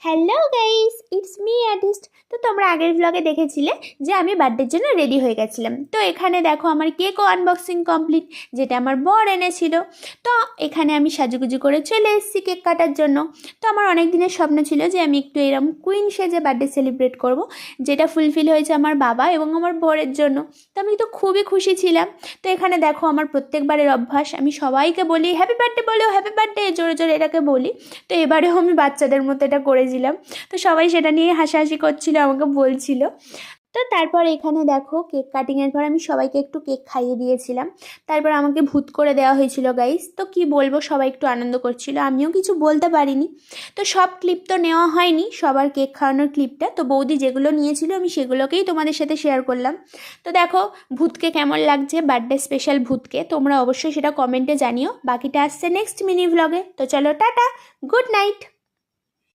Hello guys, it's me artist. তো তোমরা আগের ব্লগে দেখেছিলে যে আমি বার্থডের জন্য রেডি হয়ে গেছিলাম। তো এখানে দেখো আমার কেকও আনবক্সিং কমপ্লিট, যেটা আমার বর এনেছিল। তো এখানে আমি সাজুগুজু করে চলে এসেছি কেক কাটার জন্য। তো আমার অনেক দিনের স্বপ্ন ছিল যে আমি একটু এরকম কুইন সেজে বার্থডে সেলিব্রেট করব, যেটা ফুলফিল হয়েছে আমার বাবা এবং আমার বরের জন্য। তো আমি তো খুবই খুশি ছিলাম। তো এখানে দেখো আমার প্রত্যেকবারের অভ্যাস, আমি সবাইকে বলি হ্যাপি বার্থডে, বলো হ্যাপি বার্থডে, জোরে জোরে এটাকে বলি। তো এবারেও আমি বাচ্চাদের মতো এটা করেছিলাম। তো সবাই সেটা নিয়ে হাসাহাসি করছিল, আমাকে বলছিল। তো তারপর এখানে দেখো কেক কাটিংয়ের পর আমি সবাইকে একটু কেক খাইয়ে দিয়েছিলাম। তারপর আমাকে ভূত করে দেওয়া হয়েছিল গাইস। তো কি বলবো, সবাই একটু আনন্দ করছিল, আমিও কিছু বলতে পারিনি। তো সব ক্লিপ তো নেওয়া হয়নি, সবার কেক খাওয়ানোর ক্লিপটা। তো বৌদি যেগুলো নিয়েছিল আমি সেগুলোকেই তোমাদের সাথে শেয়ার করলাম। তো দেখো ভূতকে কেমন লাগছে, বার্থডে স্পেশাল ভূতকে, তোমরা অবশ্যই সেটা কমেন্টে জানিও। বাকিটা আসছে নেক্সট মিনি ভ্লগে। তো চলো টাটা, গুড নাইট।